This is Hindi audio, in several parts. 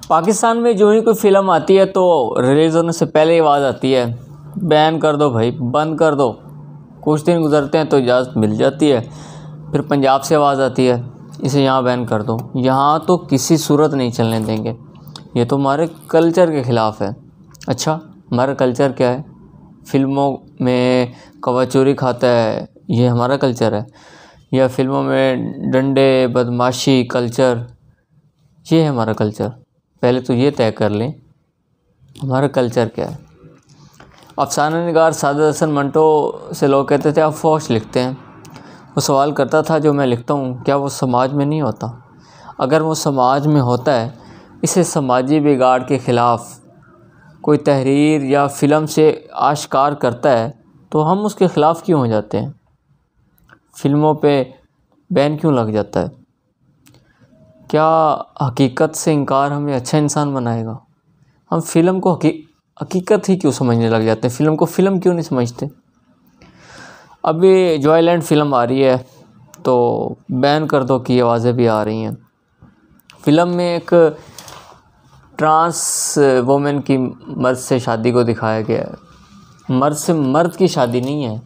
पाकिस्तान में जो ही कोई फ़िल्म आती है तो रिलीज़ होने से पहले ही आवाज़ आती है, बैन कर दो भाई, बंद कर दो। कुछ दिन गुजरते हैं तो इजाज़त मिल जाती है, फिर पंजाब से आवाज़ आती है इसे यहाँ बैन कर दो। यहाँ तो किसी सूरत नहीं चलने देंगे, ये तो हमारे कल्चर के ख़िलाफ़ है। अच्छा, हमारा कल्चर क्या है? फ़िल्मों में कौवा चोरी खाता है, ये हमारा कल्चर है? या फिल्मों में डंडे, बदमाशी कल्चर, ये है हमारा कल्चर? पहले तो ये तय कर लें हमारा कल्चर क्या है। अफसाना निगार सादत हसन मंटो से लोग कहते थे आप फौश लिखते हैं। वो सवाल करता था जो मैं लिखता हूँ क्या वो समाज में नहीं होता? अगर वो समाज में होता है, इसे समाजी बिगाड़ के ख़िलाफ़ कोई तहरीर या फ़िल्म से आश्कार करता है तो हम उसके ख़िलाफ़ क्यों हो जाते हैं? फ़िल्मों पे बैन क्यों लग जाता है? क्या हकीकत से इनकार हमें अच्छा इंसान बनाएगा? हम फ़िल्म को हकीकत ही क्यों समझने लग जाते हैं? फ़िल्म को फ़िल्म क्यों नहीं समझते? अभी जॉयलैंड फ़िल्म आ रही है तो बैन कर दो की आवाज़ें भी आ रही हैं। फ़िल्म में एक ट्रांस वोमेन की मर्द से शादी को दिखाया गया है। मर्द से मर्द की शादी नहीं है,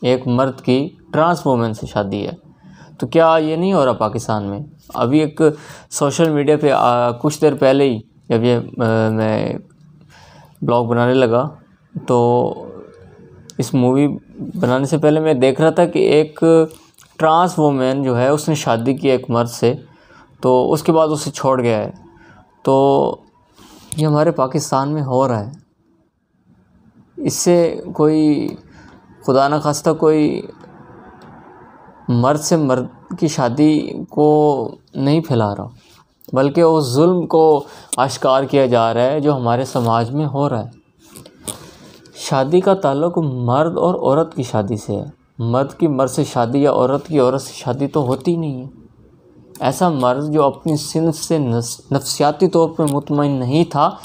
एक मर्द की ट्रांस वोमेन से शादी है। तो क्या ये नहीं हो रहा पाकिस्तान में? अभी एक सोशल मीडिया पे कुछ देर पहले ही जब ये मैं ब्लॉग बनाने लगा तो इस मूवी बनाने से पहले मैं देख रहा था कि एक ट्रांस वोमेन जो है उसने शादी की एक मर्द से, तो उसके बाद उसे छोड़ गया है। तो ये हमारे पाकिस्तान में हो रहा है। इससे कोई खुदा न खास्ता कोई मर्द से मर्द की शादी को नहीं फैला रहा, बल्कि उस जुल्म को आश्कार किया जा रहा है जो हमारे समाज में हो रहा है। शादी का ताल्लुक़ मर्द और औरत की शादी से है। मर्द की मर्द से शादी या औरत की औरत से शादी तो होती नहीं है। ऐसा मर्द जो अपनी सिंफ से नफ्सियाती तौर पर मुतमईन नहीं था,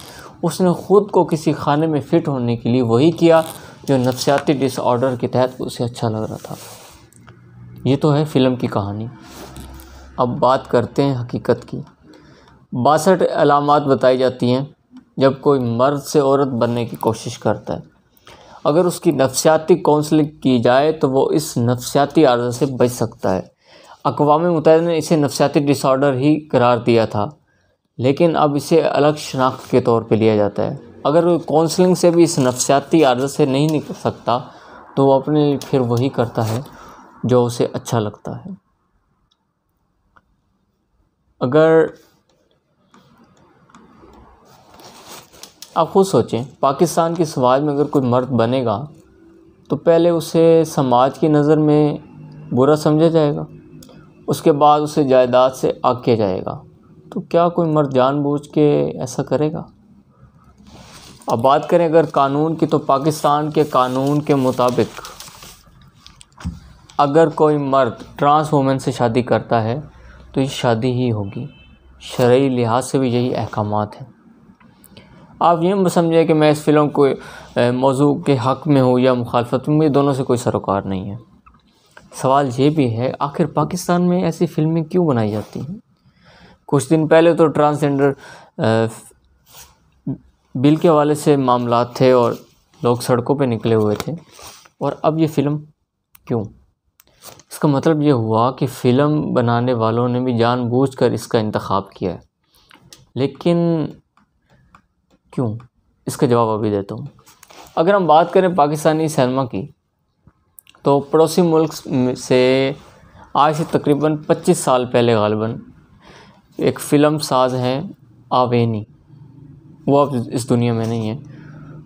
उसने ख़ुद को किसी खाने में फ़िट होने के लिए वही किया जो नफ्सियाती डिसऑर्डर के तहत उसे अच्छा लग रहा था। ये तो है फ़िल्म की कहानी। अब बात करते हैं हकीकत की। 62 अलामात बताई जाती हैं जब कोई मर्द से औरत बनने की कोशिश करता है। अगर उसकी नफ्सियाती काउंसलिंग की जाए तो वो इस नफ्सियाती आर्ज़ से बच सकता है। अक़वाम मुत्तहिदा ने इसे नफ्सियाती डिसऑर्डर ही करार दिया था, लेकिन अब इसे अलग शनाख्त के तौर पे लिया जाता है। अगर वो काउंसलिंग से भी इस नफ्सियाती आर्ज़ से नहीं निकल सकता तो वो अपने लिए फिर वही करता है जो उसे अच्छा लगता है। अगर आप खुद सोचें, पाकिस्तान के समाज में अगर कोई मर्द बनेगा तो पहले उसे समाज की नज़र में बुरा समझा जाएगा, उसके बाद उसे जायदाद से आग किया जाएगा। तो क्या कोई मर्द जानबूझ के ऐसा करेगा? अब बात करें अगर कानून की, तो पाकिस्तान के कानून के मुताबिक अगर कोई मर्द ट्रांस वुमेन से शादी करता है तो ये शादी ही होगी। शरई लिहाज से भी यही अहकामात हैं। आप ये मत समझें कि मैं इस फ़िल्म को मौजू के हक़ में हूँ या मुखालफत में, दोनों से कोई सरोकार नहीं है। सवाल ये भी है आखिर पाकिस्तान में ऐसी फ़िल्में क्यों बनाई जाती हैं? कुछ दिन पहले तो ट्रांसजेंडर बिल के हवाले से मामलात थे और लोग सड़कों पे निकले हुए थे, और अब ये फ़िल्म क्यों? इसका मतलब ये हुआ कि फ़िल्म बनाने वालों ने भी जानबूझकर इसका इंतखाब किया है। लेकिन क्यों? इसका जवाब अभी देता हूँ। अगर हम बात करें पाकिस्तानी सिनेमा की, तो पड़ोसी मुल्क से आज से तकरीबन 25 साल पहले गालिबन एक फ़िल्म साज़ हैं आवेनी, वो अब इस दुनिया में नहीं है।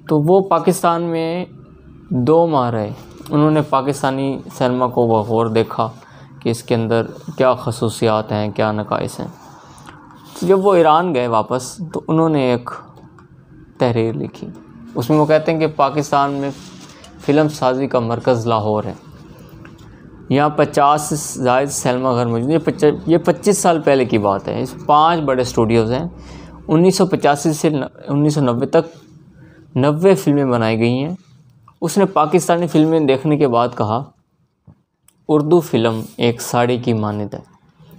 तो वो पाकिस्तान में 2 माह रहे। उन्होंने पाकिस्तानी सिनेमा को बग़ौर देखा कि इसके अंदर क्या ख़ुसूसियात हैं, क्या नक़ाइस हैं। तो जब वो ईरान गए वापस, तो उन्होंने एक तहरीर लिखी। उसमें वो कहते हैं कि पाकिस्तान में फ़िल्म साज़ी का मरकज़ लाहौर है। यहाँ 50 से ज़ायद सिनेमा घर मौजूद। ये 25 साल पहले की बात है। इस 5 बड़े स्टूडियोज़ हैं। 1985 से 1990 तक 90 फ़िल्में बनाई गई हैं। उसने पाकिस्तानी फ़िल्में देखने के बाद कहा, उर्दू फ़िल्म एक साड़ी की मानद है।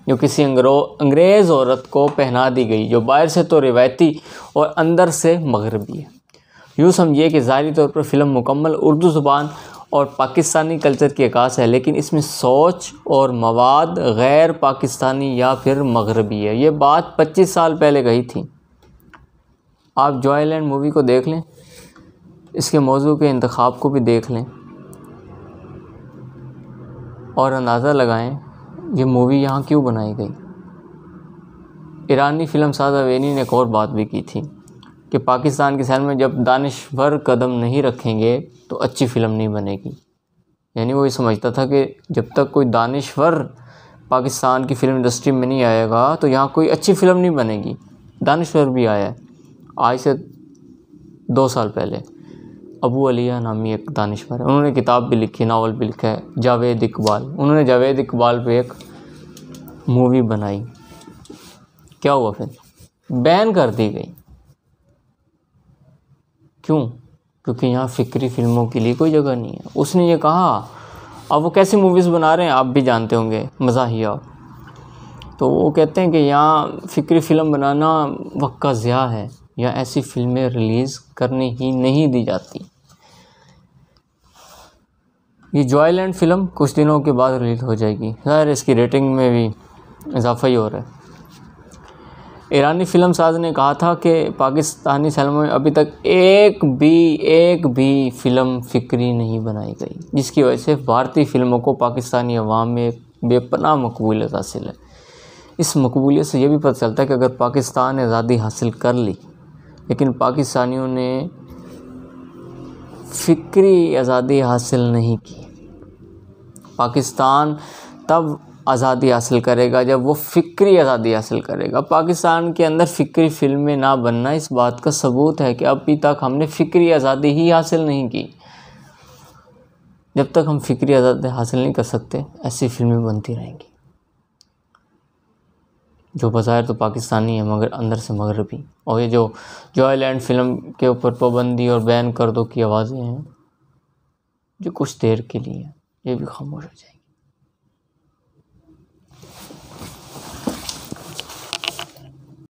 जो किसी अंग्रेज़ औरत को पहना दी गई, जो बाहर से तो रिवायती और अंदर से मगरबी है। यूँ समझिए कि ज़ाहिरी तौर पर फ़िल्म मुकम्मल उर्दू ज़ुबान और पाकिस्तानी कल्चर की अक्कास है, लेकिन इसमें सोच और मवाद गैर पाकिस्तानी या फिर मगरबी है। ये बात 25 साल पहले कही थी। आप जॉयलैंड मूवी को देख लें, इसके मौजू के इंतखाब को भी देख लें और अंदाज़ा लगाएं ये मूवी यहाँ क्यों बनाई गई। ईरानी फ़िल्म साज़ अवेनी ने एक और बात भी की थी कि पाकिस्तान की सैर में जब दानिशवर कदम नहीं रखेंगे तो अच्छी फ़िल्म नहीं बनेगी। यानी वो ये समझता था कि जब तक कोई दानिशवर पाकिस्तान की फ़िल्म इंडस्ट्री में नहीं आएगा तो यहाँ कोई अच्छी फ़िल्म नहीं बनेगी। दानिशवर भी आया है आज से 2 साल पहले। अबू अलिया नामी एक दानिशवर है, उन्होंने किताब भी लिखी, नावल भी लिखा है, जावेद इकबाल। उन्होंने जावेद इकबाल पे एक मूवी बनाई। क्या हुआ फिर? बैन कर दी गई। क्यों? क्योंकि यहाँ फ़िक्री फ़िल्मों के लिए कोई जगह नहीं है। उसने ये कहा। अब वो कैसी मूवीज़ बना रहे हैं आप भी जानते होंगे, मज़ाहिया। तो वो कहते हैं कि यहाँ फ़िक्री फ़िल्म बनाना वक्त का ज़िया है, या ऐसी फ़िल्में रिलीज़ करनी ही नहीं दी जाती। ये जॉयलैंड फ़िल्म कुछ दिनों के बाद रिलीज़ हो जाएगी। ज़ाहिर इसकी रेटिंग में भी इजाफा ही हो रहा है। ईरानी फ़िल्म साज ने कहा था कि पाकिस्तानी फिल्मों में अभी तक एक भी फ़िल्म फ़िक्री नहीं बनाई गई, जिसकी वजह से भारतीय फ़िल्मों को पाकिस्तानी अवाम में एक बेपनाह मकबूलियत हासिल है। इस मकबूलियत से ये भी पता चलता है कि अगर पाकिस्तान ने आज़ादी हासिल कर ली, लेकिन पाकिस्तानियों ने फ़िक्री आज़ादी हासिल नहीं की। पाकिस्तान तब आज़ादी हासिल करेगा जब वो फ़िक्री आज़ादी हासिल करेगा। पाकिस्तान के अंदर फ़िक्री फ़िल्में ना बनना इस बात का सबूत है कि अभी तक हमने फ़िक्री आज़ादी ही हासिल नहीं की। जब तक हम फ़िक्री आज़ादी हासिल नहीं कर सकते, ऐसी फ़िल्में बनती रहेंगी जो बज़ाहिर तो पाकिस्तानी है मगर अंदर से मगरबी। और ये जो जॉयलैंड फ़िल्म के ऊपर पाबंदी और बैन कर दो की आवाज़ें हैं, जो कुछ देर के लिए ये भी खामोश हो जाएंगी।